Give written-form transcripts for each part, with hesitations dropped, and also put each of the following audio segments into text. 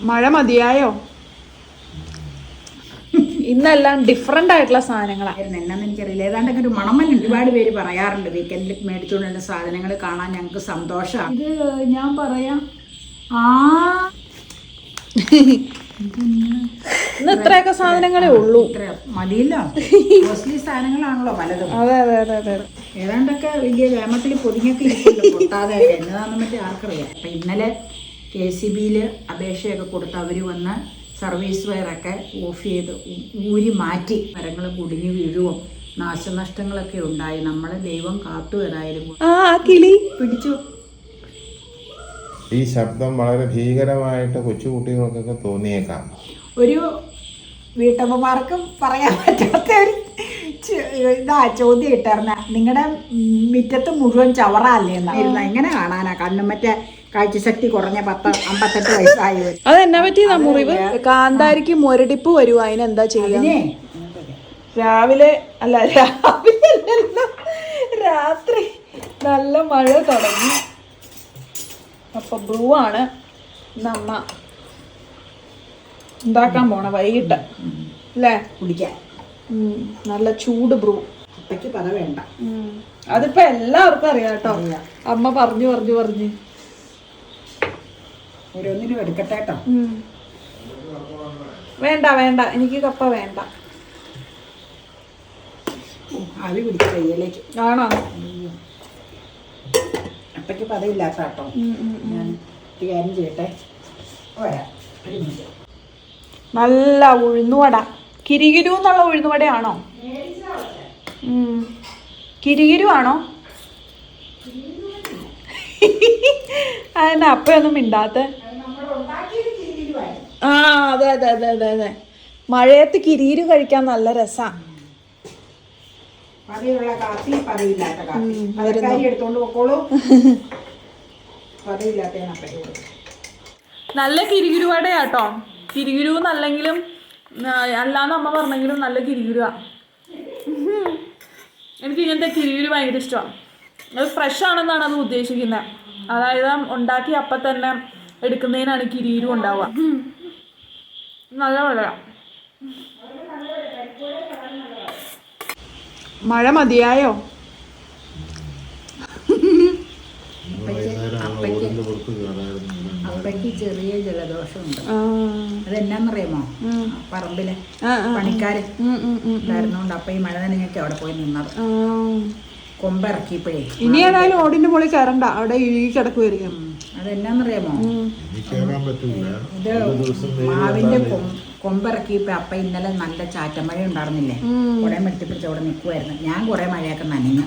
മഴ മതിയായോ? ഇന്നെല്ലാം ഡിഫറെന്റ് ആയിട്ടുള്ള സാധനങ്ങളായിരുന്നു. എന്നാന്ന് എനിക്കറിയില്ല, ഏതാണ്ടൊക്കെ ഒരു മണമല്ല. ഒരുപാട് പേര് പറയാറുണ്ട് വീക്കെൻഡിൽ മേടിച്ചുകൊണ്ടുള്ള സാധനങ്ങൾ കാണാൻ ഞങ്ങൾക്ക് സന്തോഷമാണ്. ഇത് ഞാൻ പറയാം, ഇന്ന് ഇത്രയൊക്കെ സാധനങ്ങളേ ഉള്ളൂ. മതിയല്ലോ, കോസ്റ്റ്ലി സാധനങ്ങളാണല്ലോ പലതും. അതെ അതെ അതെ അതെ. ഏതാണ്ടൊക്കെ വലിയ വേമത്തിൽ പൊതിഞ്ഞൊക്കെ ഇരിക്കുന്നുണ്ട്, പൊട്ടാതെയൊക്കെ. എന്നതാണെന്ന് പറ്റി ആർക്കറിയാം. അപ്പം ഇന്നലെ KCBയിൽ അപേക്ഷയൊക്കെ കൊടുത്ത് അവർ വന്ന് സർവീസ് വയറൊക്കെ ഓഫ് ചെയ്ത് ഊരി മാറ്റി. മരങ്ങൾ കുടുങ്ങി വീഴുവോ, നാശനഷ്ടങ്ങളൊക്കെ ഉണ്ടായി. നമ്മളെ ദൈവം കാത്തു. ഏതായാലും കിളി പിടിച്ചു. ഈ ശബ്ദം വളരെ ഭീകരമായിട്ട് കൊച്ചുകുട്ടികൾക്കൊക്കെ തോന്നിയേക്കാം. ഒരു വീട്ടമ്മമാർക്കും പറയാൻ പറ്റാത്ത ഒരു ചോദ്യം ഇട്ടായിരുന്ന, നിങ്ങളുടെ മുറ്റത്ത് മുഴുവൻ ചവറല്ലേ എന്നായിരുന്നു. എങ്ങനെ കാണാനാ? കണ്ണും മറ്റേ കാഴ്ചശക്തി കുറഞ്ഞ 58 വയസ്സായി. അതെന്നാ പറ്റി? മുറിവ് കാന്താരിക്ക് മുരടിപ്പ് വരുവോ? അതിനെന്താ ചെയ്യാ? രാവിലെ അല്ല, രാത്രി നല്ല മഴ തുടങ്ങി. അപ്പൊ ബ്രൂ ആണ് നമ്മ ഉണ്ടാക്കാൻ പോണ വൈകിട്ട് അല്ലേ കുടിക്കാൻ. നല്ല ചൂട് ബ്രൂ. അപ്പയ്ക്ക് പത വേണ്ട. അതിപ്പോ എല്ലാവർക്കും അറിയാം കേട്ടോ. അമ്മ പറഞ്ഞു പറഞ്ഞു പറഞ്ഞ് ഓരോന്നിനും എടുക്കട്ടെ കേട്ടോ. വേണ്ട വേണ്ട, എനിക്ക് കപ്പ വേണ്ട. ആവി പിടിച്ച കയ്യിലേക്ക് ആണോ? അപ്പയ്ക്ക് പതയില്ലാത്ത കേട്ടോ. ഞാൻ കാര്യം ചെയ്യട്ടെ, വരാം. ഒരു മിനിറ്റ്. നല്ല ഉഴുന്നുവട. കിരികിരു എന്നുള്ള ഉഴുന്നുവടയാണോ? കിരികിരു ആണോ? അതെന്നാ അപ്പയൊന്നും മിണ്ടാത്ത? ആ അതെ അതെ അതെ അതെ അതെ. മഴയത്ത് കിരീരു കഴിക്കാൻ നല്ല രസാ. പതയുള്ള കാപ്പി, പതയില്ലാത്ത കാപ്പി. പതക്കാരി എടുത്തോണ്ട് പോക്കോളൂ. പതയില്ലാത്തതാണ് അപ്പയ്ക്ക്. നല്ല കിരികിരുവടയാട്ടോ. കിരികിരു എന്നല്ലെങ്കിലും അല്ലാന്ന് അമ്മ പറഞ്ഞെങ്കിലും നല്ല കിരികിരുവാ. എനിക്ക് ഇങ്ങനത്തെ കിരികിരു ഭയങ്കര ഇഷ്ടമാണ്. അത് ഫ്രഷ് ആണെന്നാണ് അത് ഉദ്ദേശിക്കുന്നത്. അതായത് ഉണ്ടാക്കി അപ്പം തന്നെ എടുക്കുന്നതിനാണ് കിരികിരു ഉണ്ടാവുക. നല്ല വെള്ളമാണ്. മഴ മതിയായോ? അപ്പയ്ക്ക് ചെറിയ ജലദോഷമുണ്ട്. അതെന്നാന്നറിയാമോ? പറമ്പിലെ പണിക്കാര് ഉണ്ടായിരുന്നോണ്ട് അപ്പ ഈ മഴ നനഞ്ഞൊക്കെ അവിടെ പോയി നിന്നത്. കൊമ്പിറക്കിയപ്പോഴേ. ഇനി ഏതായാലും ഓടിന്റെ മുകളിൽ കയറണ്ട, അവിടെ ഇഴുകി കിടക്കുമായിരിക്കും. അതെന്നാന്നറിയാമോ? ഇത് മാവിന്റെ കൊമ്പിറക്കിയപ്പോ അപ്പ ഇന്നലെ നല്ല ചാറ്റമഴ ഉണ്ടായിരുന്നില്ലേ? കുറെ മെടുത്തിപ്പിടിച്ച് അവിടെ നിൽക്കുമായിരുന്നു. ഞാൻ കുറെ മഴയൊക്കെ നനഞ്ഞു.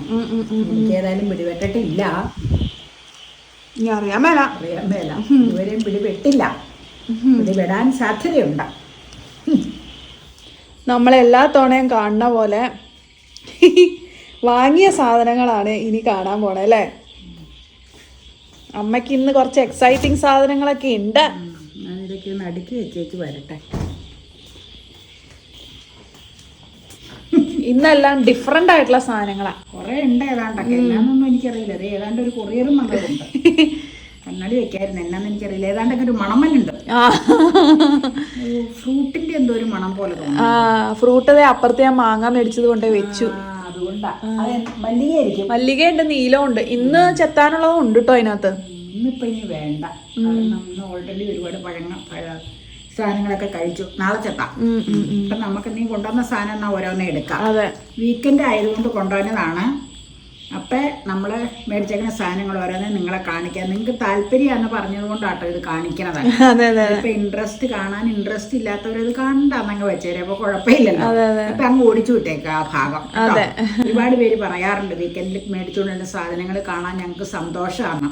എനിക്ക് ഏതായാലും പിടിവെട്ടിട്ടില്ല. അറിയാൻ മേല. ഇതുവരെയും പിടിപെട്ടില്ല. പിടിപെടാൻ സാധ്യതയുണ്ട്. നമ്മളെല്ലാ തവണയും കാണുന്ന പോലെ വാങ്ങിയ സാധനങ്ങളാണ് ഇനി കാണാൻ പോണേ അല്ലേ? അമ്മയ്ക്ക് ഇന്ന് കുറച്ച് എക്സൈറ്റിങ് സാധനങ്ങളൊക്കെ ഉണ്ട്. ഞാൻ ഇതൊക്കെ ഒന്ന് അടുക്കി വെച്ചേച്ച് വരട്ടെ. ഇന്നെല്ലാം ഡിഫറെന്റ് ആയിട്ടുള്ള സാധനങ്ങളാ. കുറെ ഉണ്ട്. ഏതാണ്ടൊക്കെ എന്നാന്നൊന്നും എനിക്കറിയില്ല. അത് ഏതാണ്ട് ഒരു കൊറിയറും വന്നതുണ്ട്. കണ്ണാടി വെക്കായിരുന്നു. എന്നാന്ന് എനിക്കറിയില്ല. ഏതാണ്ടൊക്കെ ഒരു മണമല്ലുണ്ട്. ഫ്രൂട്ടിന്റെ എന്തോ ഒരു മണം പോലെ തോന്നുന്നു. ഫ്രൂട്ട് അപ്പുറത്ത് ഞാൻ മാങ്ങ മേടിച്ചത് കൊണ്ട് വെച്ചു. അതുകൊണ്ടാ. മല്ലികയായിരിക്കും. മല്ലികയുണ്ട്, നീലമുണ്ട്. ഇന്ന് ചെത്താനുള്ളതും ഉണ്ട് കേട്ടോ അതിനകത്ത്. ഇന്നിപ്പോ ഇനി വേണ്ട. ഇന്ന് ഓൾറെഡി ഒരുപാട് സാധനങ്ങളൊക്കെ കഴിച്ചു. നാളെ ചെത്താം. ഇപ്പൊ നമുക്ക് നീ കൊണ്ടുവന്ന സാധനം എന്നാ ഓരോന്നേ എടുക്കാം. വീക്കെൻഡ് ആയതുകൊണ്ട് കൊണ്ടുവന്നതാണ്. അപ്പൊ നമ്മള് മേടിച്ചേക്കുന്ന സാധനങ്ങൾ ഓരോന്നേ നിങ്ങളെ കാണിക്കാം. നിങ്ങൾക്ക് താല്പര്യമാണെന്ന് പറഞ്ഞത് കൊണ്ടാട്ടോ ഇത് കാണിക്കണതാണ്. ഇപ്പൊ ഇൻട്രസ്റ്റ് കാണാൻ ഇൻട്രസ്റ്റ് ഇല്ലാത്തവരത് കണ്ടാന്നങ്ങ് വെച്ചേരെ. അപ്പൊ കുഴപ്പമില്ലല്ലോ. അപ്പൊ അങ്ങ് ഓടിച്ചു വിട്ടേക്ക ആ ഭാഗം. ഒരുപാട് പേര് പറയാറുണ്ട് വീക്കെൻഡിൽ മേടിച്ചുകൊണ്ടുള്ള സാധനങ്ങൾ കാണാൻ ഞങ്ങൾക്ക് സന്തോഷമാണ്.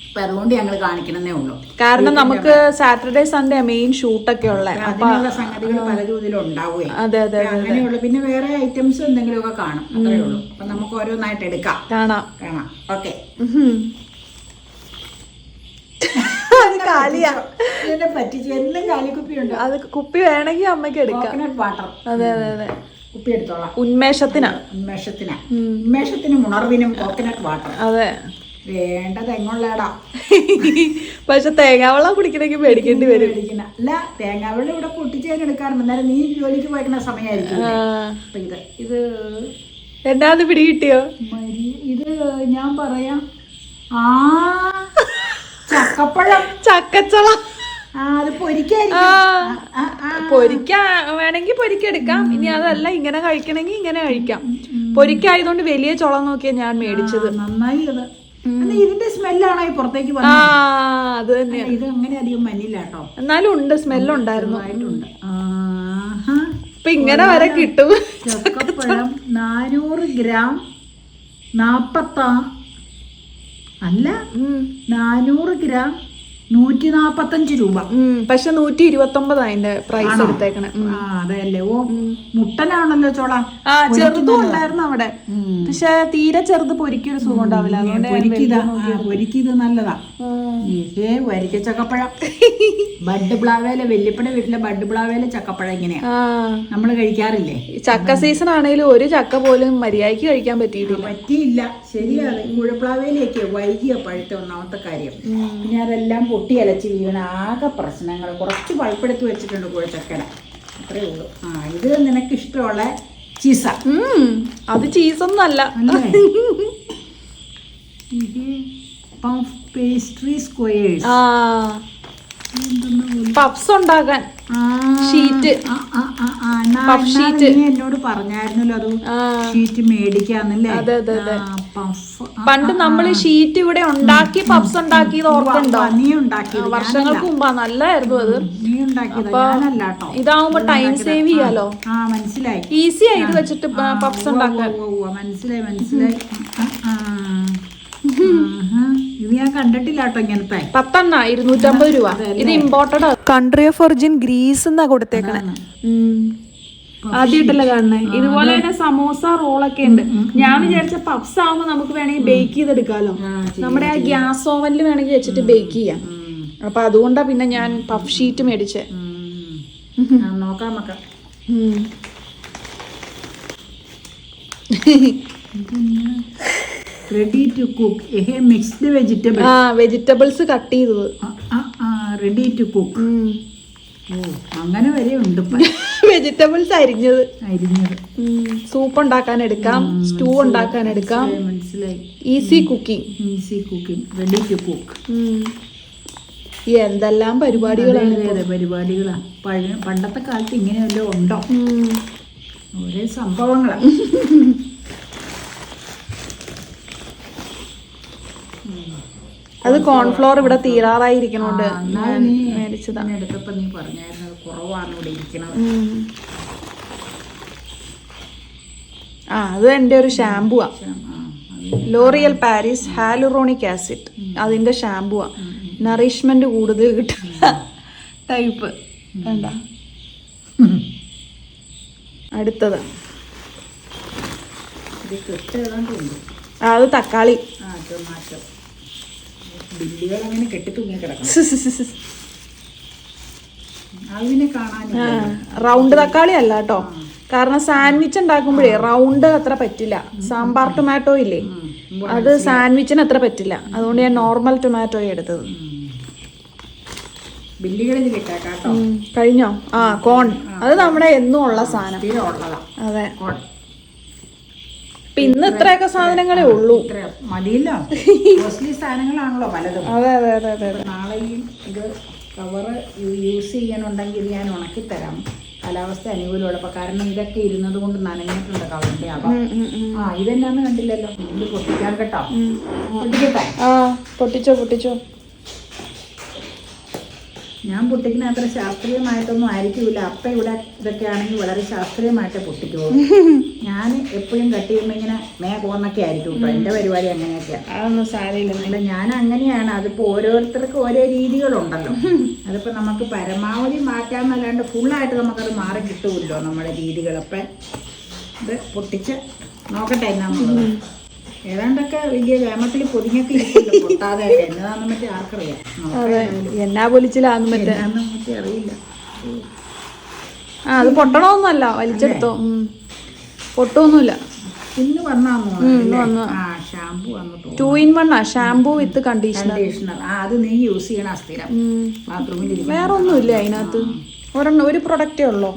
അപ്പൊ അതുകൊണ്ട് ഞങ്ങൾ കാണിക്കണമെന്നേ ഉള്ളൂ. കാരണം നമുക്ക് സാറ്റർഡേ സൺഡേ മെയിൻ ഷൂട്ടൊക്കെ ഉള്ള അതിനുള്ള സംഗതികൾ പലതും ഇതിലുണ്ടാവുകയും അങ്ങനെയുള്ള പിന്നെ വേറെ ഐറ്റംസ് എന്തെങ്കിലുമൊക്കെ കാണും. അത്രേ ഉള്ളൂ. അപ്പൊ നമുക്ക് ഓരോന്നായിട്ട് എടുക്കാം, കാണാം. ഓക്കെ. ഇതിനെ പറ്റിച്ച് എല്ലാം കാലിക്കുപ്പിയുണ്ട്. അത് കുപ്പി വേണമെങ്കിൽ അമ്മയ്ക്ക് എടുക്കാം. Coconut water. അതെ അതെ അതെ. കുപ്പി എടുത്തോളാം. ഉന്മേഷത്തിന് ഉന്മേഷത്തിനും ഉണർവിനും കോക്കനട്ട് വാട്ടർ. അതെ. വേണ്ട തെങ്ങുള്ളടാ. പക്ഷെ തേങ്ങാവെള്ളം കുടിക്കണമെങ്കിൽ മേടിക്കേണ്ടി വരും. അല്ല, തേങ്ങാവെള്ളം ഇവിടെ പൊട്ടിച്ചേന് എടുക്കാറുണ്ട്. എന്നാലും നീ ജോലിക്ക് പോയിക്കുന്ന സമയമായിരിക്കും. അപ്പൊ ഇത് എന്താന്ന് പിടി കിട്ടിയോ? ഇത് ഞാൻ പറയാം, ചക്കപ്പഴം, ചക്കച്ചള. അത് പൊരിക്കായിരിക്കും. പൊരിക്കാ വേണമെങ്കിൽ പൊരിക്കെടുക്കാം. ഇനി അതല്ല ഇങ്ങനെ കഴിക്കണമെങ്കിൽ ഇങ്ങനെ കഴിക്കാം. പൊരിക്കായതുകൊണ്ട് വലിയ ചുള നോക്കിയാ ഞാൻ മേടിച്ചത്. നന്നായി. അത് ഇതിന്റെ സ്മെല്ലാണോ ഈ പുറത്തേക്ക് അത് തന്നെയാ. ഇത് അങ്ങനെ അധികം മഞ്ഞില്ല കേട്ടോ, എന്നാലും ഉണ്ട്, സ്മെല്ലുണ്ടായിരുന്നു. ഇപ്പൊ ഇങ്ങനെ വരെ കിട്ടും. ചക്കപ്പഴം 400 ഗ്രാം 400 ഗ്രാം 145 രൂപ. പക്ഷെ 129 അതിന്റെ പ്രൈസ് എടുത്തേക്കണേ. അതല്ലേ. ഓ, മുട്ടനാണല്ലോ ചോള. ചെറുതും ഉണ്ടായിരുന്നു അവിടെ. പക്ഷെ തീരെ ചെറുത് പൊരിക്കൊരു സുഖം ഉണ്ടാവില്ല. പൊരിക്കിത് നല്ലതാ. വരിക്ക ചക്കപ്പഴം, ബഡ് പ്ലാവേല, വെല്ലിപ്പടെ വീട്ടിലെ ബഡ് പ്ലാവേല ചക്കപ്പഴം ഇങ്ങനെയാ നമ്മള് കഴിക്കാറില്ലേ. ചക്ക സീസൺ ആണെങ്കിലും ഒരു ചക്ക പോലും മര്യാദക്ക് കഴിക്കാൻ പറ്റിയില്ല. ശരിയാണ്. കുഴപ്ലാവേലയൊക്കെ വൈകിയ പഴുത്ത ഒന്നാമത്തെ കാര്യം. പിന്നെ അതെല്ലാം പൊട്ടി അലച്ച് വീണ ആകെ പ്രശ്നങ്ങൾ. കുറച്ച് പഴുപ്പെടുത്ത് വെച്ചിട്ടുണ്ട് കുഴച്ചക്കര, അത്രേ ഉള്ളൂ. ഇത് നിനക്ക് ഇഷ്ടമുള്ള ചീസ. അത് ചീസൊന്നും അല്ല. പേസ്ട്രി സ്ക്വയേഴ്സ്, പഫ്സ് ഉണ്ടാക്കാൻ ഷീറ്റ്. എന്നോട് പറഞ്ഞായിരുന്നല്ലോ അത് ഷീറ്റ് മേടിക്കാന്നല്ലേ. പണ്ട് നമ്മള് ഷീറ്റ് ഇവിടെ ഉണ്ടാക്കി പഫ്സ് ഉണ്ടാക്കിയത് ഓർക്കുന്നുണ്ടോ? നീ ഉണ്ടാക്കിയത് വർഷങ്ങൾക്ക് മുമ്പാ. നല്ലായിരുന്നു അത്. നീ ഉണ്ടാക്കിയത്. ഇതാവുമ്പോ ടൈം സേവ് ചെയ്യാലോ. മനസ്സിലായി. ഈസി ആയി ഇത് വെച്ചിട്ട് പഫ്സ് ഉണ്ടാക്കാൻ. മനസ്സിലായി. ഇത് ഞാൻ കണ്ടിട്ടില്ല കേട്ടോ ഇങ്ങനത്തെ. 10 250 രൂപ. ഇത് imported. Country of origin Greece എന്നാ കൊടുത്തേക്കണേ. ആദ്യമായിട്ടല്ലേ കാണണേ. ഇതുപോലെ തന്നെ സമോസ റോളൊക്കെ ഉണ്ട്. ഞാൻ വിചാരിച്ച പഫ്സ് ആവുമ്പോ നമുക്ക് വേണമെങ്കിൽ ബേക്ക് ചെയ്തെടുക്കാലോ. നമ്മുടെ ആ ഗ്യാസ് ഓവനിൽ വേണമെങ്കിൽ വെച്ചിട്ട് ബേക്ക് ചെയ്യാം. അപ്പൊ അതുകൊണ്ടാ പിന്നെ ഞാൻ പഫ് ഷീറ്റ് മേടിച്ചേ. നോക്കാം. Ready to cook. Mixed vegetable. Vegetables cut ചെയ്തത്. Ready to cook. അങ്ങനെ വരെ ഉണ്ട്. വെജിറ്റബിൾസ് അരിഞ്ഞത്. സൂപ്പ് ഉണ്ടാക്കാൻ എടുക്കാം, സ്റ്റൂ ഉണ്ടാക്കാൻ എടുക്കാം. മനസ്സിലായി. Easy cooking. Ready to cook. എന്തെല്ലാം പരിപാടികളാണ്. പരിപാടികളാ. പണ്ടത്തെ കാലത്ത് ഇങ്ങനെയല്ലോ ഉണ്ടോ? ഒരേ സംഭവങ്ങളാ. അത് കോൺഫ്ലോർ ഇവിടെ തീരാറായിരിക്കണോണ്ട് മേടിച്ചതാണ്. എടുത്തപ്പോ നീ പറഞ്ഞായിരുന്നു കുറവാണ് ഇവിടെ ഇരിക്കണത്. അത് എൻ്റെ ഒരു ഷാമ്പുവാ. L'Oréal Paris hyaluronic acid. അതിന്റെ ഷാമ്പുവാ. നറിഷ്മെന്റ് കൂടുതൽ കിട്ടുന്ന ടൈപ്പ്. വേണ്ട. അടുത്തത് അത് തക്കാളി. ബില്ലുകളങ്ങനെ കെട്ടി തൂങ്ങി കിടക്കണം. റൗണ്ട് തക്കാളി അല്ല കേട്ടോ. കാരണം സാൻഡ്വിച്ച് ഉണ്ടാക്കുമ്പോഴേ റൗണ്ട് അത്ര പറ്റില്ല. സാമ്പാർ ടൊമാറ്റോ ഇല്ലേ, അത് സാൻഡ്വിച്ചിന് അത്ര പറ്റില്ല. അതുകൊണ്ട് ഞാൻ നോർമൽ ടൊമാറ്റോ എടുത്തത്. കഴിഞ്ഞോ? കോൺ. അത് നമ്മുടെ എന്നും ഉള്ള സാധനം. അതെ. ഇന്ന് ഇത്രയൊക്കെ സാധനങ്ങളേ ഉള്ളൂ. മതിയല്ലോ. സാധനങ്ങളാണല്ലോ പലതും. അതെ. നാളെയും ഇത് കവറ് യൂസ് ചെയ്യാനുണ്ടെങ്കിൽ ഞാൻ ഉണക്കി തരാം. കാലാവസ്ഥ അനുകൂലമുള്ളപ്പോ. കാരണം ഇതൊക്കെ ഇരുന്നത് കൊണ്ട് നനഞ്ഞിട്ടുണ്ട് കവറിന്റെ ആവാം. ഇതെന്നാന്ന് കണ്ടില്ലല്ലോ. ഇത് പൊട്ടിക്കാൻ കേട്ടോ. പൊട്ടിക്കട്ടെ? പൊട്ടിച്ചോ. ഞാൻ പൊട്ടിക്കുന്ന അത്ര ശാസ്ത്രീയമായിട്ടൊന്നും ആയിരിക്കില്ല. അപ്പ ഇവിടെ ഇതൊക്കെ ആണെങ്കിൽ വളരെ ശാസ്ത്രീയമായിട്ട് പൊട്ടിക്കുള്ളൂ. ഞാൻ എപ്പോഴും കട്ട് ചെയ്യുമ്പോൾ ഇങ്ങനെ പോന്നൊക്കെ ആയിരിക്കും കേട്ടോ. എൻ്റെ പരിപാടി അങ്ങനെയൊക്കെയാണ്. അതൊന്നും സാരമില്ല. ഞാൻ അങ്ങനെയാണ്. അതിപ്പോൾ ഓരോരുത്തർക്കും ഓരോ രീതികളുണ്ടല്ലോ. അതിപ്പോൾ നമുക്ക് പരമാവധി മാറ്റാമെന്നല്ലാണ്ട് ഫുള്ളായിട്ട് നമുക്കത് മാറി കിട്ടുമല്ലോ നമ്മുടെ രീതികളപ്പം. ഇത് പൊട്ടിച്ച് നോക്കട്ടെ എന്നാന്നുള്ളത്. ഏതാണ്ടൊക്കെ വലിയ വേമത്തിൽ പൊതിഞ്ഞൊക്കെ ഇരിക്കില്ല പൊട്ടാതെ. എന്നതാണെന്ന് പറ്റി ആർക്കറിയാം. എന്നാ പൊലിച്ചില്ലാന്ന് പറ്റി അറിയില്ല. അത് പൊട്ടണമൊന്നുമല്ല, വലിച്ചെടുത്തോ. പൊട്ടൊന്നുമില്ല. ഇന്ന് വന്നാന്നോ? ഷാമ്പു അങ്ങ് 2 in 1 shampoo with conditioner. Conditioner. അത് നീ യൂസ് ചെയ്യണ സ്ഥിരം ബാത്റൂമിൽ. വേറെ ഒന്നുമില്ല അതിനകത്ത്, ഒരു പ്രൊഡക്റ്റേ ഉള്ളോ?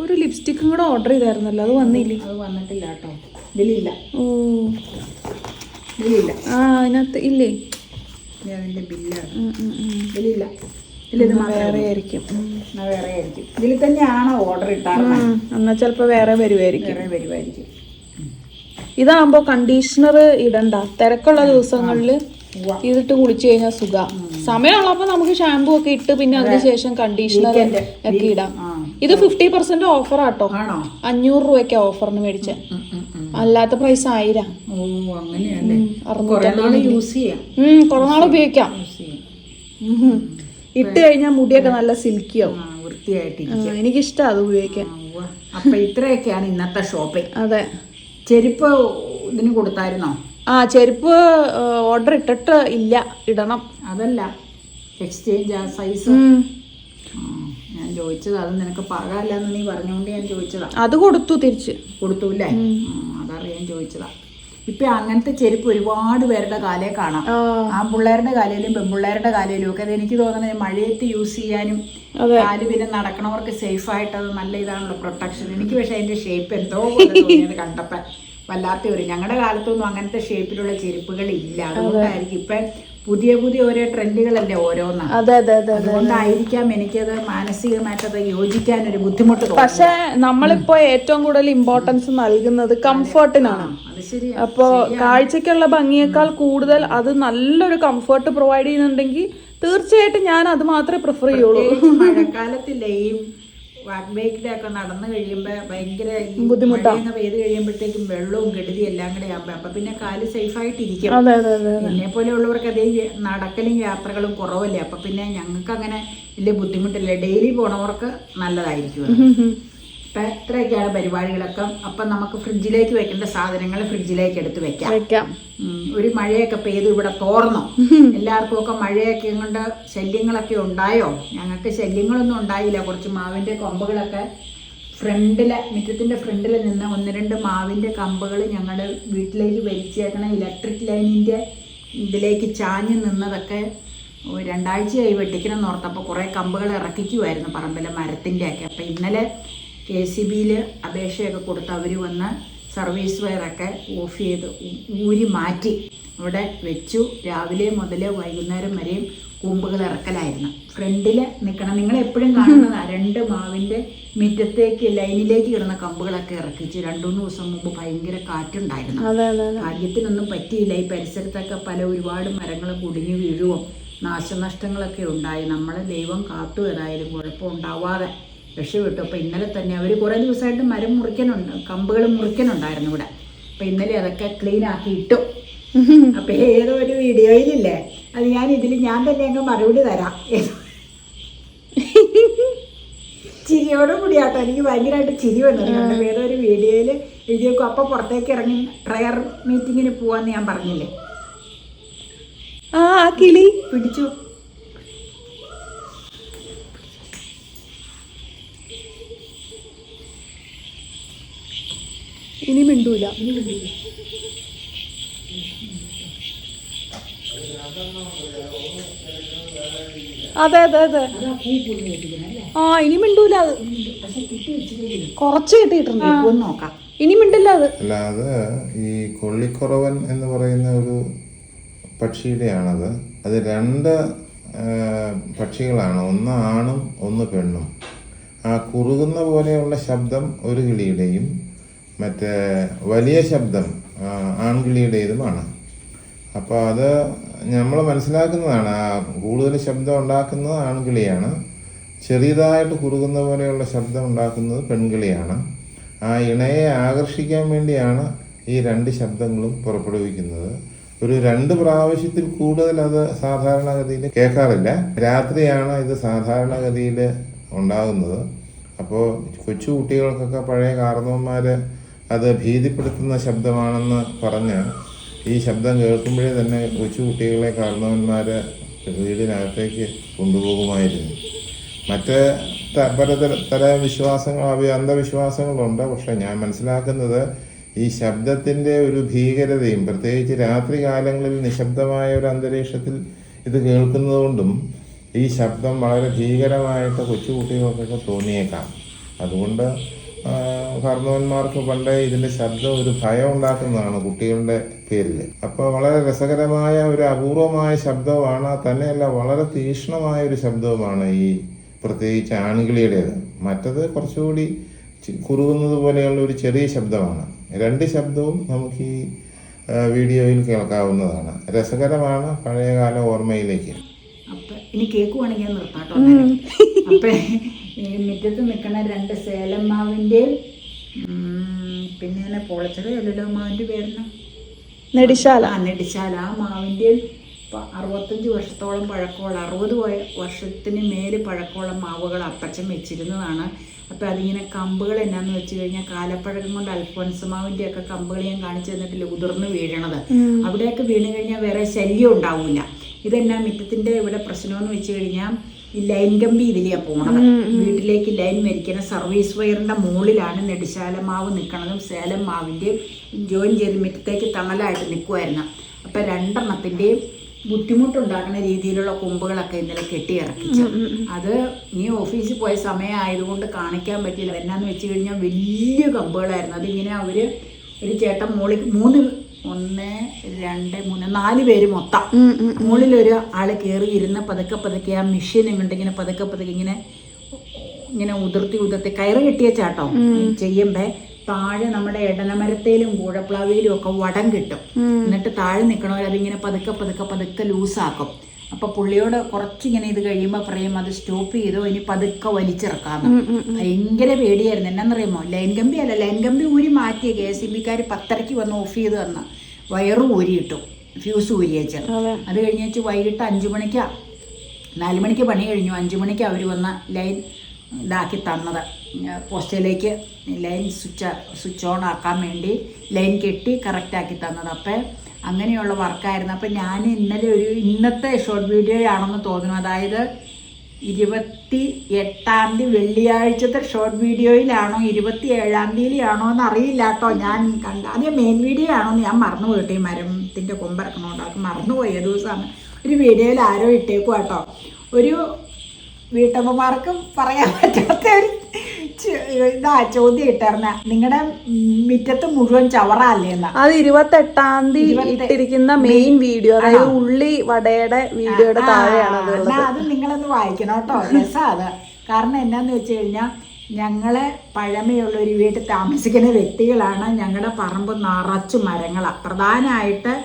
ഒരു ലിപ്സ്റ്റിക്കും കൂടെ ഓർഡർ ചെയ്തായിരുന്നല്ലോ, അത് വന്നില്ലേ? അത് വന്നിട്ടില്ല കേട്ടോ, ഇതിലില്ല. ഓ ഇതിലില്ല. അതിനകത്ത് ഇല്ലേ? അതിന്റെ ബില്ലാണ്. ഇതിലില്ല. ഇതിലിത് വേറെ ആയിരിക്കും. വേറെ ആയിരിക്കും. ഇതിൽ തന്നെയാണ് ഓർഡർ ഇട്ടാറ്. എന്നാ ചിലപ്പോ വേറെ വരുമായിരിക്കും. വേറെ വരുമായിരിക്കും. ഇതാകുമ്പോ കണ്ടീഷണർ ഇടണ്ട, തിരക്കുള്ള ദിവസങ്ങളിൽ ഇതിട്ട് കുളിച്ചു കഴിഞ്ഞാൽ സുഖ. സമയമുള്ളപ്പോ നമുക്ക് ഷാമ്പൂ ഒക്കെ ഇട്ട് പിന്നെ അതിനുശേഷം കണ്ടീഷണർ ഒക്കെ ഇടാം. ഇത് 50% ഓഫർ ആട്ടോ. 500 രൂപയ്ക്ക് ഓഫറിന് മേടിച്ച, അല്ലാത്ത പ്രൈസ് 1000. കുറെ നാൾ ഉപയോഗിക്കാം. ഇട്ട് കഴിഞ്ഞാൽ മുടിയൊക്കെ നല്ല സിൽക്കിയാവും, വൃത്തിയായിട്ട്. എനിക്കിഷ്ടം അത് ഉപയോഗിക്കാൻ. അപ്പൊ ഇത്രയൊക്കെയാണ് ഇന്നത്തെ ഷോപ്പിംഗ്. അതെ. ചെരുപ്പ് ഇതിന് കൊടുത്തായിരുന്നോ? ചെരുപ്പ് ഓർഡർ ഇട്ടിട്ട് ഇല്ല, ഇടണം. അതല്ല, എക്സ്ചേഞ്ച് ആ സൈസ് ഞാൻ ചോദിച്ചത്. അത് നിനക്ക് പാകാല്ലെന്ന് നീ പറഞ്ഞുകൊണ്ട് ഞാൻ ചോദിച്ചതാ. അത് കൊടുത്തു, തിരിച്ച് കൊടുത്തൂല്ലേ? അതറിയാൻ ചോദിച്ചതാ. ഇപ്പൊ അങ്ങനത്തെ ചെരുപ്പ് ഒരുപാട് പേരുടെ കാലേ കാണാം. ആൺപിള്ളേരുടെ കാലയിലും പെൺപിള്ളേരുടെ കാലയിലും ഒക്കെ. അത് എനിക്ക് തോന്നുന്നത് മഴയത്ത് യൂസ് ചെയ്യാനും കാല് പിന്നെ നടക്കണവർക്ക് സേഫ് ആയിട്ട് അത് നല്ല ഇതാണല്ലോ, പ്രൊട്ടക്ഷൻ. എനിക്ക് പക്ഷെ അതിന്റെ ഷേപ്പ് എന്തോ തോന്നിയത് കണ്ടപ്പോ വല്ലാത്ത ഒരു. ഞങ്ങളുടെ കാലത്തൊന്നും അങ്ങനത്തെ ഷേപ്പിലുള്ള ചെരുപ്പുകൾ ഇല്ല. അതുകൊണ്ടായിരിക്കും ഇപ്പൊ പുതിയ പുതിയ ഓരോ ട്രെൻഡുകളല്ലേ ഓരോന്ന്. അതുകൊണ്ടായിരിക്കാം എനിക്കത് മാനസികമായിട്ടത് യോജിക്കാൻ ഒരു ബുദ്ധിമുട്ട് തോന്നും. പക്ഷെ നമ്മളിപ്പോ ഏറ്റവും കൂടുതൽ ഇമ്പോർട്ടൻസ് നൽകുന്നത് കംഫർട്ടിനാണ്. അപ്പോ കാഴ്ചക്കുള്ള ഭംഗിയേക്കാൾ കൂടുതൽ അത് നല്ലൊരു കംഫർട്ട് പ്രൊവൈഡ് ചെയ്യുന്നുണ്ടെങ്കിൽ തീർച്ചയായിട്ടും ഞാൻ അത് മാത്രമേ പ്രിഫർ ചെയ്യുള്ളൂ. മഴക്കാലത്തില്ലേ ഈ വാക്ബേക്കിന്റെ ഒക്കെ നടന്നു കഴിയുമ്പോ ഭയങ്കര ബുദ്ധിമുട്ടാണ്. പെയ്ത് കഴിയുമ്പോഴത്തേക്കും വെള്ളവും കെടുതി എല്ലാം കൂടെ ആകുമ്പോ അപ്പൊ പിന്നെ കാല് സേഫ് ആയിട്ടിരിക്കും. എന്നെ പോലെയുള്ളവർക്ക് അതേ നടക്കലും യാത്രകളും കുറവല്ലേ. അപ്പൊ പിന്നെ ഞങ്ങൾക്ക് അങ്ങനെ വലിയ ബുദ്ധിമുട്ടില്ല. ഡെയിലി പോണവർക്ക് നല്ലതായിരിക്കും. അപ്പൊ ഇത്രയൊക്കെയാണ് പരിപാടികളൊക്കെ. അപ്പൊ നമുക്ക് ഫ്രിഡ്ജിലേക്ക് വെക്കേണ്ട സാധനങ്ങൾ ഫ്രിഡ്ജിലേക്ക് എടുത്ത് വെക്കാം. ഒരു മഴയൊക്കെ പെയ്തു ഇവിടെ തോർന്നു. എല്ലാവർക്കും ഒക്കെ മഴയൊക്കെ കൊണ്ട് ശല്യങ്ങളൊക്കെ ഉണ്ടായോ? ഞങ്ങൾക്ക് ശല്യങ്ങളൊന്നും ഉണ്ടായില്ല. കുറച്ച് മാവിന്റെ കൊമ്പുകളൊക്കെ മുറ്റത്തിന്റെ ഫ്രണ്ടിൽ നിന്ന് 1-2 മാവിന്റെ കമ്പുകൾ ഞങ്ങളുടെ വീട്ടിലേക്ക് വലിച്ചേക്കണ ഇലക്ട്രിക് ലൈനിന്റെ ഇതിലേക്ക് ചാഞ്ഞു നിന്നതൊക്കെ 2 ആഴ്ചയായി വെട്ടിക്കണം എന്ന് ഓർത്തപ്പോൾ കുറേ കമ്പുകൾ ഇറക്കിക്കുമായിരുന്നു പറമ്പിലെ മരത്തിൻ്റെ ഒക്കെ. അപ്പം ഇന്നലെ KCBയിൽ അപേക്ഷയൊക്കെ കൊടുത്ത് അവർ വന്ന് സർവീസ് വയറൊക്കെ ഓഫ് ചെയ്ത് ഊരി മാറ്റി അവിടെ വെച്ചു. രാവിലെ മുതൽ വൈകുന്നേരം വരെയും കൂമ്പുകൾ ഇറക്കലായിരുന്നു. ഫ്രണ്ടിൽ നിൽക്കണം. നിങ്ങളെപ്പോഴും കാണുന്നതാണ് 2 മാവിൻ്റെ മുറ്റത്തേക്ക് ലൈനിലേക്ക് കിടന്ന കമ്പുകളൊക്കെ ഇറക്കിച്ച്. 2-3 ദിവസം മുമ്പ് ഭയങ്കര കാറ്റുണ്ടായിരുന്നു. ഭാഗ്യത്തിനൊന്നും പറ്റിയില്ല. ഈ പരിസരത്തൊക്കെ ഒരുപാട് മരങ്ങൾ കുടുങ്ങി വീഴുവോ നാശനഷ്ടങ്ങളൊക്കെ ഉണ്ടായി. നമ്മളെ ദൈവം കാത്തു. ഏതായാലും കുഴപ്പമുണ്ടാവാതെ രക്ഷപ്പെട്ടു. അപ്പോൾ ഇന്നലെ തന്നെ അവർ കുറേ ദിവസമായിട്ട് മരം കമ്പുകൾ മുറിക്കനുണ്ടായിരുന്നു ഇവിടെ. അപ്പം ഇന്നലെ അതൊക്കെ ക്ലീൻ ആക്കി ഇട്ടു. അപ്പം ഏതോ ഒരു വീഡിയോയിലില്ലേ, അത് ഞാൻ തന്നെ അങ്ങ് മറുപടി തരാം. ചിരിയോടും കൂടിയാട്ടോ. എനിക്ക് ഭയങ്കരമായിട്ട് ചിരി വന്നിട്ടുണ്ട്. ഏതോ ഒരു വീഡിയോയിൽ എഴുതിയേക്കും. അപ്പം പുറത്തേക്ക് ഇറങ്ങി പ്രയർ മീറ്റിങ്ങിന് പോവാന്ന് ഞാൻ പറഞ്ഞില്ലേ. കിളി പിടിച്ചു. ഇനി മിണ്ടൂല. അതെ ഇനി മിണ്ടൂല. അത് കുറച്ച് കിട്ടിയിട്ടുണ്ട്. ഇനി മിണ്ടില്ല. അത് ഈ കൊള്ളിക്കുറവൻ എന്ന് പറയുന്ന ഒരു പക്ഷിയുടെയാണത്. അത് 2 പക്ഷികളാണ്, ഒന്ന് ആണും ഒന്ന് പെണ്ണും. ആ കുറുകുന്ന പോലെയുള്ള ശബ്ദം ഒരു കിളിയുടെയും മറ്റേ വലിയ ശബ്ദം ആൺകിളിയുടേതുമാണ്. അപ്പോൾ അത് നമ്മൾ മനസ്സിലാക്കുന്നതാണ്. ആ കൂടുതൽ ശബ്ദം ഉണ്ടാക്കുന്നത് ആൺകിളിയാണ്, ചെറിയതായിട്ട് കുറുകുന്ന പോലെയുള്ള ശബ്ദം ഉണ്ടാക്കുന്നത് പെൺകിളിയാണ്. ആ ഇണയെ ആകർഷിക്കാൻ വേണ്ടിയാണ് ഈ 2 ശബ്ദങ്ങളും പുറപ്പെടുവിക്കുന്നത്. ഒരു 2 പ്രാവശ്യത്തിൽ കൂടുതൽ അത് സാധാരണഗതിയിൽ കേൾക്കാറില്ല. രാത്രിയാണ് ഇത് സാധാരണഗതിയിൽ ഉണ്ടാകുന്നത്. അപ്പോൾ കൊച്ചു കുട്ടികൾക്കൊക്കെ പഴയ കാർന്നവന്മാർ അത് ഭീതിപ്പെടുത്തുന്ന ശബ്ദമാണെന്ന് പറഞ്ഞ് ഈ ശബ്ദം കേൾക്കുമ്പോഴേ തന്നെ കൊച്ചു കുട്ടികളെ കാർന്നവന്മാർ വീടിനകത്തേക്ക് കൊണ്ടുപോകുമായിരുന്നു. മറ്റ് പലതര വിശ്വാസങ്ങൾ, അന്ധവിശ്വാസങ്ങളുണ്ട്. പക്ഷെ ഞാൻ മനസ്സിലാക്കുന്നത് ഈ ശബ്ദത്തിൻ്റെ ഒരു ഭീകരതയും, പ്രത്യേകിച്ച് രാത്രി കാലങ്ങളിൽ നിശബ്ദമായ ഒരു അന്തരീക്ഷത്തിൽ ഇത് കേൾക്കുന്നതുകൊണ്ടും ഈ ശബ്ദം വളരെ ഭീകരമായിട്ട് കൊച്ചുകുട്ടികൾക്കൊക്കെ തോന്നിയേക്കാം. അതുകൊണ്ട് കാരണവന്മാർക്ക് പണ്ടേ ഇതിൻ്റെ ശബ്ദം ഒരു ഭയം ഉണ്ടാക്കുന്നതാണ് കുട്ടികളുടെ പേരിൽ. അപ്പോൾ വളരെ രസകരമായ ഒരു അപൂർവമായ ശബ്ദമാണ്, തന്നെയല്ല വളരെ തീക്ഷ്ണമായ ഒരു ശബ്ദവുമാണ് ഈ പ്രത്യേകിച്ച് ആൺകിളിയുടേത്. മറ്റത് കുറച്ചുകൂടി കുറുകുന്നത് പോലെയുള്ള ഒരു ചെറിയ ശബ്ദമാണ്. രണ്ട് ശബ്ദവും നമുക്ക് ഈ വീഡിയോയിൽ കേൾക്കാവുന്നതാണ്. രസകരമാണ്, പഴയകാല ഓർമ്മയിലേക്ക്. അപ്പം ഇനി കേൾക്കുവാണെങ്കിൽ നിർത്താട്ടോ. അപ്പം മുറ്റത്ത് നിൽക്കുന്ന 2 സേലം മാവിൻ്റെയും പിന്നെ പോളച്ചെറ അല്ലല്ലോ മാവിൻ്റെ പേരിന് നെടിശാല. നെടിശാല. ആ മാവിൻ്റെയും 65 വർഷത്തോളം പഴക്കമുള്ള 60 വർഷത്തിന് മേൽ പഴക്കമുള്ള മാവുകൾ അപ്പച്ചൻ വെച്ചിരുന്നതാണ്. അപ്പം അതിങ്ങനെ കമ്പുകൾ എന്നാന്ന് വെച്ച് കഴിഞ്ഞാൽ കാലപ്പഴക്കം കൊണ്ട് അൽഫോൻസ് മാവിൻ്റെ ഒക്കെ കമ്പുകൾ ഞാൻ കാണിച്ചു തന്നിട്ടില്ല, ഉതിർന്ന് വീഴണത്. അവിടെയൊക്കെ വീണ് കഴിഞ്ഞാൽ വേറെ ശല്യം ഉണ്ടാവില്ല. ഇതെന്നാ മിറ്റത്തിൻ്റെ ഇവിടെ പ്രശ്നമെന്ന് വെച്ച് കഴിഞ്ഞാൽ ഈ ലൈൻ കമ്പി ഇതിലെയാണ് പോണത്. വീട്ടിലേക്ക് ലൈൻ മരിക്കുന്ന സർവീസ് വയറിൻ്റെ മുകളിലാണ് നെടിശാല മാവ് നിൽക്കണതും സേലം മാവിൻ്റെ ജോയിൻ ചെയ്ത് മിറ്റത്തേക്ക് തണലായിട്ട് നിൽക്കുമായിരുന്നു. അപ്പം 2 എണ്ണത്തിൻ്റെയും ബുദ്ധിമുട്ടുണ്ടാക്കുന്ന രീതിയിലുള്ള കൊമ്പുകളൊക്കെ ഇന്നലെ കെട്ടി ഇറക്കിച്ചു. അത് നീ ഓഫീസിൽ പോയ സമയമായതുകൊണ്ട് കാണിക്കാൻ പറ്റിയില്ല. എന്നാന്ന് വെച്ച് കഴിഞ്ഞാൽ വലിയ കമ്പുകളായിരുന്നു. അതിങ്ങനെ അവർ ഒരു ചേട്ടൻ മുകളിൽ 3 1 2 3 4 പേര് മൊത്തം മുകളിലൊരു ആള് കയറി ഇരുന്ന് പതുക്കെ ആ മെഷീൻ ഇങ്ങനെ പതുക്കെ ഇങ്ങനെ ഉതിർത്തി കയറ് കെട്ടിയ ചാട്ടോ ചെയ്യുമ്പോ താഴെ നമ്മുടെ എടനമരത്തേലും കൂഴപ്ലാവയിലും ഒക്കെ വടം കിട്ടും. എന്നിട്ട് താഴെ നിൽക്കണവർ അതിങ്ങനെ പതുക്കെ ലൂസാക്കും. അപ്പൊ പുള്ളിയോട് കുറച്ചിങ്ങനെ ഇത് കഴിയുമ്പോൾ പറയും അത് സ്റ്റോപ്പ് ചെയ്തോ, ഇനി പതുക്കെ വലിച്ചിറക്കാന്ന്. ഭയങ്കര പേടിയായിരുന്നു. എന്നാന്നറിയാമോ, ലൈൻ കമ്പി ഊരി മാറ്റിയ KSEBക്കാർ 10:30 വന്ന് ഓഫ് ചെയ്ത് തന്ന വയറ് ഊരിയിട്ടു, ഫ്യൂസ് ഊരിയച്ച്. അത് കഴിഞ്ഞ് വൈകിട്ട് 5 മണിക്കാ 4 മണിക്ക് പണി കഴിഞ്ഞു, 5 മണിക്ക് അവർ വന്ന ലൈൻ ഇതാക്കി തന്നത്. പോസ്റ്റിലേക്ക് ലൈൻ സ്വിച്ച് ഓൺ ആക്കാൻ വേണ്ടി ലൈൻ കെട്ടി കറക്റ്റാക്കി തന്നത്. അപ്പം അങ്ങനെയുള്ള വർക്കായിരുന്നു. അപ്പം ഞാൻ ഇന്നത്തെ ഷോർട്ട് വീഡിയോ ആണെന്ന് തോന്നുന്നു. അതായത് 28-ാം തീയതി വെള്ളിയാഴ്ചത്തെ ഷോർട്ട് വീഡിയോയിലാണോ 27-ാം തീയതിയിലാണോ എന്ന് അറിയില്ല കേട്ടോ. ഞാൻ അത് മെയിൻ വീഡിയോ ആണോ എന്ന് ഞാൻ മറന്നു പോയിട്ട്, ഈ മരത്തിൻ്റെ കൊമ്പിറക്കണോണ്ട് അത് മറന്നുപോയ ദിവസമാണ്. ഒരു വീഡിയോയിൽ ആരോ ഇട്ടേക്കും കേട്ടോ. ഒരു വീട്ടമ്മമാർക്കും പറയാൻ പറ്റാത്ത ഒരു ചോദ്യം ഇട്ടായിരുന്ന, നിങ്ങളുടെ മുറ്റത്ത് മുഴുവൻ ചവറല്ലേ എന്നാ. അത് 28-ാം തീയതി ഇട്ടിരിക്കുന്ന മെയിൻ വീഡിയോ, അതായത് ഉള്ളി വടയുടെ വീഡിയോയുടെ താഴെയാണ് അത്. നിങ്ങളൊന്ന് വായിക്കണം കേട്ടോ, രസാ അത്. കാരണം എന്നാന്ന് വെച്ച് കഴിഞ്ഞാൽ ഞങ്ങളെ പഴമയുള്ള ഒരു വീട്ടിൽ താമസിക്കുന്ന വ്യക്തികളാണ്. ഞങ്ങളുടെ പറമ്പ് നിറച്ചു മരങ്ങളാണ്. പ്രധാനമായിട്ട്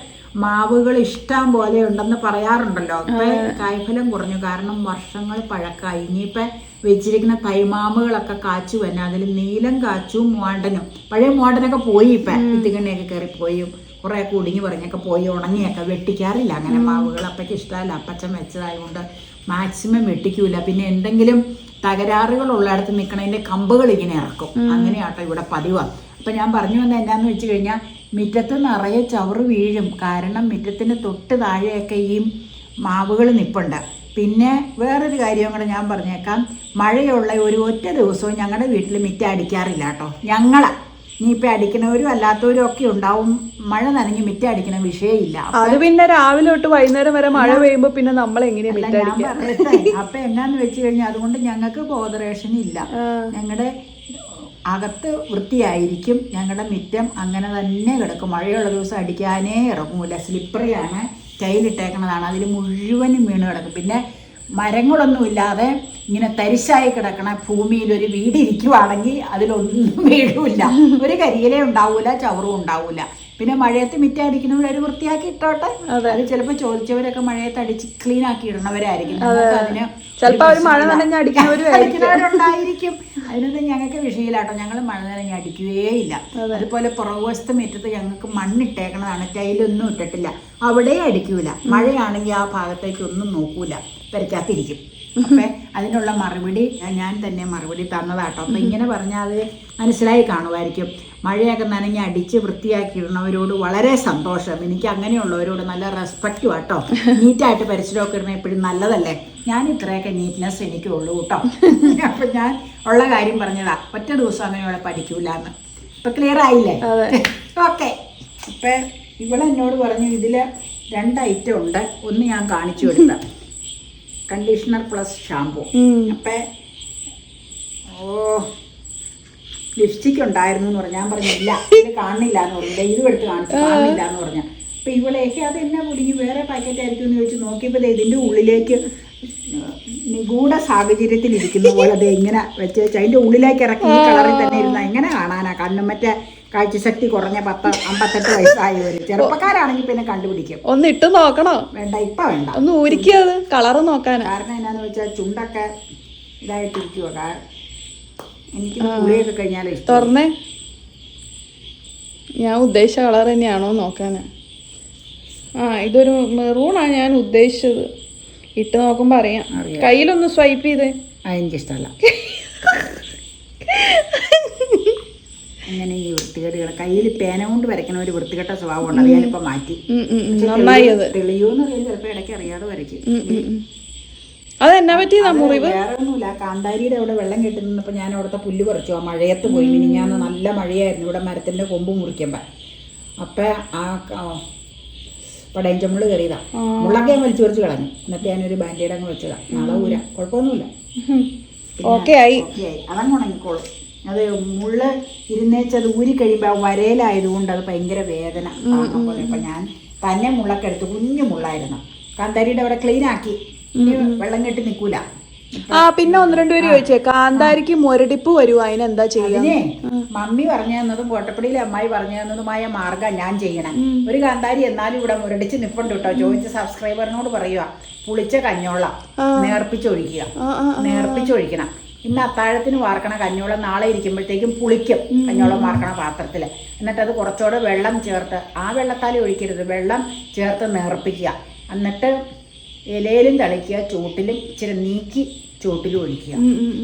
മാവുകൾ ഇഷ്ടം പോലെ ഉണ്ടെന്ന് പറയാറുണ്ടല്ലോ. ഇപ്പൊ കായ്ഫലം കുറഞ്ഞു, കാരണം വർഷങ്ങൾ പഴക്കമായി. ഇനിയിപ്പൊ വെച്ചിരിക്കുന്ന തൈമാമുകളൊക്കെ കാച്ചു തന്നെ. അതിൽ നീലം കാച്ചും മൂവാണ്ടനും, പഴയ മൂവാണ്ടനൊക്കെ പോയി, ഇപ്പൊ ഇത്തിക്കണ്ണിയൊക്കെ കയറി പോയി, കുറെ കുടുങ്ങി പറഞ്ഞൊക്കെ പോയി, ഉണങ്ങിയൊക്കെ വെട്ടിക്കാറില്ല അങ്ങനെ മാവുകൾ. അപ്പയ്ക്ക് ഇഷ്ടമല്ല, അപ്പച്ചൻ വെച്ചതായതുകൊണ്ട് മാക്സിമം വെട്ടിക്കൂല. പിന്നെ എന്തെങ്കിലും തകരാറുകളുള്ളിടത്ത് നിൽക്കണതിന്റെ കമ്പുകൾ ഇങ്ങനെ ഇറക്കും. അങ്ങനെയാട്ടോ ഇവിടെ പതിവാണ്. അപ്പം ഞാൻ പറഞ്ഞു വന്നത് എന്നാന്ന് വെച്ച് കഴിഞ്ഞാൽ മുറ്റത്ത് നിറയെ ചവറ് വീഴും. കാരണം മുറ്റത്തിന് തൊട്ട് താഴെയൊക്കെ ഈ മാവുകൾ നിൽപ്പുണ്ട്. പിന്നെ വേറൊരു കാര്യം കൂടെ ഞാൻ പറഞ്ഞേക്കാം, മഴയുള്ള ഒരു ഒറ്റ ദിവസവും ഞങ്ങളുടെ വീട്ടിൽ മുറ്റം അടിക്കാറില്ല കേട്ടോ. ഇനിയിപ്പോൾ അടിക്കുന്നവരും അല്ലാത്തവരും ഒക്കെ ഉണ്ടാവും. മഴ നനഞ്ഞ് മുറ്റം അടിക്കുന്ന വിഷയമില്ല. അത് പിന്നെ രാവിലെ തൊട്ട് വൈകുന്നേരം വരെ മഴ പെയ്യുമ്പോൾ പിന്നെ നമ്മൾ എങ്ങനെയാ. അപ്പം എന്നാന്ന് വെച്ച് കഴിഞ്ഞാൽ അതുകൊണ്ട് ഞങ്ങൾക്ക് ബോധറേഷൻ ഇല്ല. ഞങ്ങളുടെ അകത്ത് വൃത്തിയായിരിക്കും, ഞങ്ങളുടെ മുറ്റം അങ്ങനെ തന്നെ കിടക്കും. മഴയുള്ള ദിവസം അടിക്കാനേ ഇറങ്ങൂല. സ്ലിപ്പറിയാണ്, ടൈലിട്ടേക്കണതാണ്, അതിൽ മുഴുവനും വീണ് കിടക്കും. പിന്നെ മരങ്ങളൊന്നുമില്ലാതെ ഇങ്ങനെ തരിശായി കിടക്കണ ഭൂമിയിൽ ഒരു വീടിരിക്കുവാണെങ്കിൽ അതിലൊന്നും വീഴില്ല. ഒരു കരിയിലേ ഉണ്ടാവൂല, ചവറും ഉണ്ടാവൂല. പിന്നെ മഴയത്ത് മിറ്റം അടിക്കുന്നവർ ഒരു വൃത്തിയാക്കി ഇട്ടോട്ടെ. അത് ചിലപ്പോൾ ചോദിച്ചവരൊക്കെ മഴയത്ത് അടിച്ച് ക്ലീൻ ആക്കി ഇടുന്നവരായിരിക്കും. അതിന് അടിക്കുന്നവരുണ്ടായിരിക്കും. അതിനൊന്നും ഞങ്ങൾക്ക് വിഷയമില്ലാട്ടോ. ഞങ്ങൾ മഴ നനഞ്ഞ് അടിക്കുകയില്ല. അതുപോലെ പുറകുവശത്ത് മുറ്റത്ത് ഞങ്ങൾക്ക് മണ്ണിട്ടേക്കണതാണ്, ടൈലൊന്നും ഇട്ടിട്ടില്ല, അവിടെ അടിക്കൂല. മഴയാണെങ്കിൽ ആ ഭാഗത്തേക്ക് ഒന്നും നോക്കൂല, പെരക്കാത്തിരിക്കും. അപ്പം അതിനുള്ള മറുപടി ഞാൻ തന്നെ മറുപടി തന്നതാട്ടോ. അപ്പം ഇങ്ങനെ പറഞ്ഞാൽ അത് മനസ്സിലായി കാണുമായിരിക്കും. മഴയൊക്കെ നനഞ്ഞ് അടിച്ച് വൃത്തിയാക്കി ഇടുന്നവരോട് വളരെ സന്തോഷം. എനിക്ക് അങ്ങനെയുള്ളവരോട് നല്ല റെസ്പെക്റ്റും കേട്ടോ. നീറ്റായിട്ട് പരിസരമൊക്കെ ഇടുന്ന എപ്പോഴും നല്ലതല്ലേ. ഞാൻ ഇത്രയൊക്കെ നീറ്റ്നെസ് എനിക്കുള്ളൂ കേട്ടോ. അപ്പം ഞാൻ ഉള്ള കാര്യം പറഞ്ഞതാ. ഒറ്റ ദിവസം അങ്ങനെയുള്ള പഠിക്കൂല എന്ന്. ഇപ്പൊ ക്ലിയർ ആയില്ലേ? അതെ. ഓക്കെ. അപ്പൊ ഇവളെന്നോട് പറഞ്ഞു ഇതില് 2 ഐറ്റം ഉണ്ട്. ഒന്ന് ഞാൻ കാണിച്ചു കൊടുത്ത കണ്ടീഷണർ പ്ലസ് ഷാമ്പു. അപ്പൊ ലിപ്സ്റ്റിക് ഉണ്ടായിരുന്നു എന്ന് പറഞ്ഞു. ഞാൻ പറഞ്ഞു ഇല്ല, ഇത് കാണില്ല എന്ന് പറഞ്ഞു. ഇതും എടുത്ത് കാണിച്ചു, കാണില്ല എന്ന് പറഞ്ഞു. അപ്പൊ ഇവളേക്ക് അത് എന്നാ കുടുങ്ങി വേറെ പാക്കറ്റ് ആയിരിക്കും എന്ന് ചോദിച്ചു നോക്കിയപ്പോൾ ഇതിന്റെ ഉള്ളിലേക്ക് നിഗൂഢ സാഹചര്യത്തിൽ ഇരിക്കുന്ന പോലെ അത് ഇങ്ങനെ വെച്ച് അതിന്റെ ഉള്ളിലേക്ക് ഇറക്കി ഈ കളറിൽ തന്നെ ഇരുന്ന എങ്ങനെ കാണാനാ? കണ്ണും മറ്റേ കാഴ്ചശക്തി കുറഞ്ഞ 58 വയസ്സായവര് ചെറുപ്പക്കാരാണെങ്കിൽ പിന്നെ കണ്ടുപിടിക്കും. ഒന്ന് ഇട്ട് നോക്കണോ? വേണ്ട, ഇപ്പൊ വേണ്ട. ഒന്ന് ഊരിക്കത് കളറ് നോക്കാൻ. കാരണം എന്നാന്ന് വെച്ചാൽ ചുണ്ടൊക്കെ ഇതായിട്ടിരിക്കുവോ. എനിക്ക് പുളിയൊക്കെ കഴിഞ്ഞാലും ഇഷ്ടം. തുറന്നേ, ഞാൻ ഉദ്ദേശിച്ച കളർ തന്നെയാണോ നോക്കാന്. ഇതൊരു മെറൂണാണ് ഞാൻ ഉദ്ദേശിച്ചത്. ഇട്ട് നോക്കുമ്പോ അറിയാം. കയ്യിലൊന്ന് സ്വൈപ്പ് ചെയ്തേ. എനിക്കിഷ്ടമല്ല അങ്ങനെ ഈ വൃത്തികേടുകൾ. കയ്യിൽ പേന കൊണ്ട് വരയ്ക്കണ ഒരു വൃത്തികെട്ട സ്വഭാവം ഉണ്ട്. അത് ഞാനിപ്പോ മാറ്റി. തെളിയോന്ന് അറിയാൻ ചിലപ്പോ ഇടയ്ക്ക് അറിയാതെ വരയ്ക്കും. അതെന്നാ പറ്റിയതാ മുറിവ്? വേറെ ഒന്നുമില്ല. കാന്താരിയുടെ അവിടെ വെള്ളം കെട്ടി നിന്നപ്പോ ഞാൻ അവിടുത്തെ പുല്ല് പറിച്ചു. ആ മഴയത്ത് പോയി. മിനിഞ്ഞാന്ന് നല്ല മഴയായിരുന്നു ഇവിടെ മരത്തിന്റെ കൊമ്പ് മുറിക്കുമ്പോ. അപ്പൊ ആ പടയഞ്ചമുള്ള് കയറിയതാ. മുള്ളൊക്കെ ഞാൻ വലിച്ചു പറിച്ച് കളഞ്ഞു. എന്നിട്ട് ഞാനൊരു ബാൻഡേഡ് അങ്ങ് വെച്ചതാ. നാളെ ഊരാ, കുഴപ്പമൊന്നുമില്ല. ഓക്കെ ആയി. അതങ്ങ് ഉണങ്ങിക്കോളും. അത് മുള്ള് ഇരുന്നേച്ചത് ഊരി കഴിയുമ്പോൾ വരയിലായതുകൊണ്ട് അത് ഭയങ്കര വേദന കാണാൻ പോലെ. അപ്പം ഞാൻ തന്നെ മുള്ളൊക്കെ എടുത്ത് കുഞ്ഞു മുള്ളായിരുന്നു. കാന്താരിയുടെ അവിടെ ക്ലീൻ ആക്കി. ഇനി വെള്ളം കെട്ടി നിൽക്കൂല. പിന്നെ 1-2 പേര് ചോദിച്ചേ കാന്താരിക്ക് മുരടിപ്പ് വരുമോ, അതിനെന്താ ചെയ്യുക? മമ്മി പറഞ്ഞു തന്നതും കോട്ടപ്പടിയിലെ അമ്മായി പറഞ്ഞു തന്നതുമായ മാർഗ്ഗം ഞാൻ ചെയ്യണം. ഒരു കാന്താരി എന്നാലും ഇവിടെ മുരടിച്ച് നിൽപ്പുണ്ട് കേട്ടോ. ചോദിച്ച സബ്സ്ക്രൈബറിനോട് പറയുക, പുളിച്ച കഞ്ഞോളം നേർപ്പിച്ചൊഴിക്കണം. ഇന്ന് അത്താഴത്തിന് വാർക്കണ കഞ്ഞോളം നാളെ ഇരിക്കുമ്പോഴത്തേക്കും പുളിക്കും. കഞ്ഞോളം വാർക്കണ പാത്രത്തിൽ. എന്നിട്ട് അത് കുറച്ചുകൂടെ വെള്ളം ചേർത്ത്, ആ വെള്ളത്താൽ ഒഴിക്കരുത്, വെള്ളം ചേർത്ത് നേർപ്പിക്കുക. എന്നിട്ട് ഇലയിലും തളിക്കുക, ചൂട്ടിലും ഇച്ചിരി നീക്കി ചൂട്ടിലും ഒഴിക്കുക.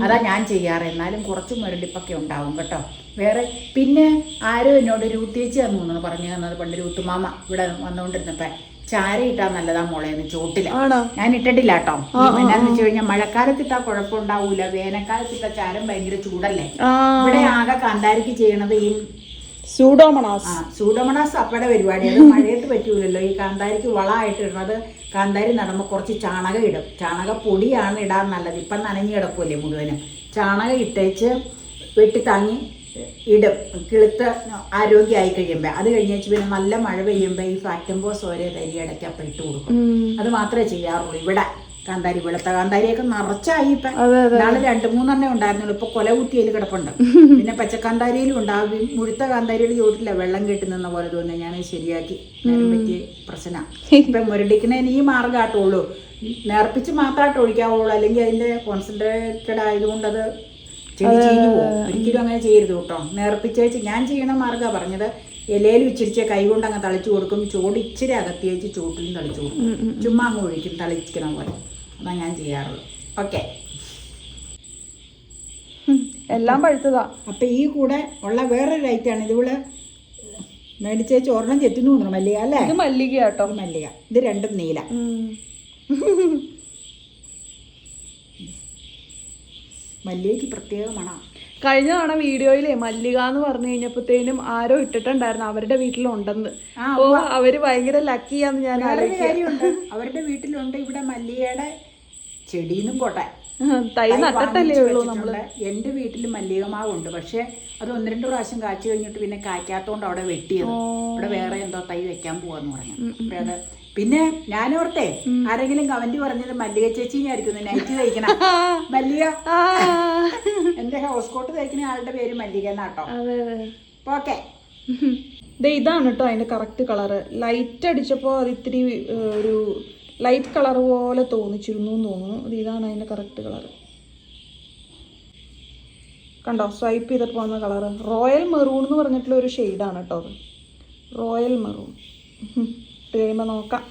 അതാ ഞാൻ ചെയ്യാറ്. എന്നാലും കുറച്ച് മുരടിപ്പൊക്കെ ഉണ്ടാവും കേട്ടോ. വേറെ പിന്നെ ആരോ എന്നോട് രൂത്തേച്ചി തന്നു പറഞ്ഞു തന്നത് പണ്ട് രൂത്തുമാമ ഇവിടെ വന്നുകൊണ്ടിരുന്നപ്പോ ചാര ഇട്ടാ നല്ലതാ മുളയെന്ന് ചോട്ടില്. ഞാൻ ഇട്ടിട്ടില്ല കേട്ടോ. എന്നാന്ന് വെച്ച് കഴിഞ്ഞാൽ മഴക്കാലത്തിട്ടാ കുഴപ്പമുണ്ടാവൂല, വേനൽക്കാലത്തിട്ട ചാരം ഭയങ്കര ചൂടല്ലേ. ഇവിടെ ആകെ കാന്താരിക്ക് ചെയ്യണത് ഈ സൂഡോമണാസ് അപ്പയുടെ പരിപാടി. അത് മഴയത്ത് പറ്റൂലല്ലോ. ഈ കാന്താരിക്ക് വളമായിട്ട് ഇടുന്നത്, കാന്താരി നടുമ്പോൾ കുറച്ച് ചാണകം ഇടും. ചാണകപ്പൊടിയാണ് ഇടാൻ നല്ലത്. ഇപ്പം നനഞ്ഞു കിടക്കൂല്ലേ മുഴുവനും. ചാണകം ഇട്ടേച്ച് വെട്ടിത്താങ്ങി ഇടും. കിളുത്ത് ആരോഗ്യമായി കഴിയുമ്പോൾ. അത് കഴിഞ്ഞേച്ച് പിന്നെ നല്ല മഴ പെയ്യുമ്പോൾ ഈ ഫാക്ടംബോസ് ഓരോ തരി ഇടയ്ക്ക് അപ്പം ഇട്ട് കൊടുക്കും. അത് മാത്രമേ ചെയ്യാറുള്ളൂ ഇവിടെ. കാന്താരി വെളുത്ത കാന്താരിയൊക്കെ നിറച്ചായി. ഇപ്പൊ നാളെ 2-3 ഉണ്ടായിരുന്നുള്ളൂ. ഇപ്പൊ കൊല കുത്തിയിൽ കിടപ്പുണ്ട്. പിന്നെ പച്ചക്കാന്താരിയിലും ഉണ്ടാവും. മുഴുത്ത കാന്താരിയുടെ ചോട്ടില്ല വെള്ളം കെട്ടി നിന്ന പോലെ തോന്നുന്നു. ഞാൻ ശരിയാക്കി. നേരം പറ്റിയ പ്രശ്നം. ഇപ്പൊ മുരടിക്കുന്നതിന് ഈ മാർഗ്ഗമായിട്ടുള്ളൂ. നേർപ്പിച്ച് മാത്രമായിട്ട് ഒഴിക്കാവുള്ളൂ. അല്ലെങ്കിൽ അതിന്റെ കോൺസെൻട്രേറ്റഡ് ആയതുകൊണ്ട് അത് ചീഞ്ഞു പോകും. ഒരിക്കലും അങ്ങനെ ചെയ്യരുത് കേട്ടോ. നേർപ്പിച്ച് ഞാൻ ചെയ്യണ മാർഗ്ഗമാണ് പറഞ്ഞത്. ഇലയിൽ ഇച്ചിരിച്ച് കൈ കൊണ്ട് അങ്ങ് തളിച്ചു കൊടുക്കും. ചോട് ഇച്ചിരി അകത്തി വെച്ച് ചോട്ടിലും തളിച്ചു കൊടുക്കും. ചുമ്മാ അങ്ങ് ഒഴിക്കും തളിക്കണ പോലെ. അതാ ഞാൻ ചെയ്യാറുള്ളൂ. ഓക്കെ. എല്ലാം പഴുത്തതാ. അപ്പൊ ഈ കൂടെ ഉള്ള വേറൊരു ഐറ്റാണ്. ഇതിവിടെ മേടിച്ചേച്ച് ഒരെണ്ണം ചെത്തുന്നു തോന്നുന്നു. മല്ലിക അല്ലേ? ഇത് മല്ലിക കേട്ടോ. മല്ലിക. ഇത് രണ്ടും നീല. മല്ലികയ്ക്ക് പ്രത്യേക മണം. കഴിഞ്ഞ തവണ വീഡിയോയിലെ മല്ലിക എന്ന് പറഞ്ഞു കഴിഞ്ഞപ്പോഴത്തേനും ആരോ ഇട്ടിട്ടുണ്ടായിരുന്നു അവരുടെ വീട്ടിലുണ്ടെന്ന്. ഓ അവര് ഭയങ്കര ലക്കിയാന്ന് ഞാൻ കാര്യമുണ്ട്. അവരുടെ വീട്ടിലുണ്ട്. ഇവിടെ മല്ലികയുടെ ചെടിയെന്നും പോട്ടെ തൈ നട്ടിട്ടല്ലേ ഉള്ളൂ നമ്മള്. എന്റെ വീട്ടിൽ മല്ലികമാവുണ്ട്. പക്ഷെ അത് 1-2 പ്രാവശ്യം കാച്ചു കഴിഞ്ഞിട്ട് പിന്നെ കായ്ക്കാത്തോണ്ട് അവിടെ വെട്ടിയത്. അവിടെ വേറെ എന്തോ തൈ വെക്കാൻ പോവാന്ന് പറഞ്ഞു. അപ്പൊ അത് പിന്നെ ഞാനോർത്തേ ആരെങ്കിലും കമന്റ് പറഞ്ഞത് മല്ലിക ചേച്ചിനായിരിക്കുന്നു നൈറ്റ് തയ്ക്കണ മല്ലിക. എന്റെ ഹൗസ് കോട്ട് തയ്ക്കുന്ന ആളുടെ പേര് മല്ലിക എന്നാട്ടോ. ഓക്കെ. ഇതാണ് കേട്ടോ അതിന്റെ കറക്റ്റ് കളറ്. ലൈറ്റ് അടിച്ചപ്പോ അത് ഇത്തിരി ഒരു ലൈറ്റ് കളർ പോലെ തോന്നിച്ചിരുന്നു എന്ന് തോന്നുന്നു. ഇതാണ് അതിന്റെ കറക്റ്റ് കളറ്. കണ്ടോ സ്വൈപ്പ് ചെയ്തിട്ട് പോകുന്ന കളറ് റോയൽ മെറൂൺ എന്ന് പറഞ്ഞിട്ടുള്ള ഒരു ഷെയ്ഡാണ് കേട്ടോ അത്. റോയൽ മെറൂൺ ഇട്ട് കഴിയുമ്പോൾ നോക്കാം.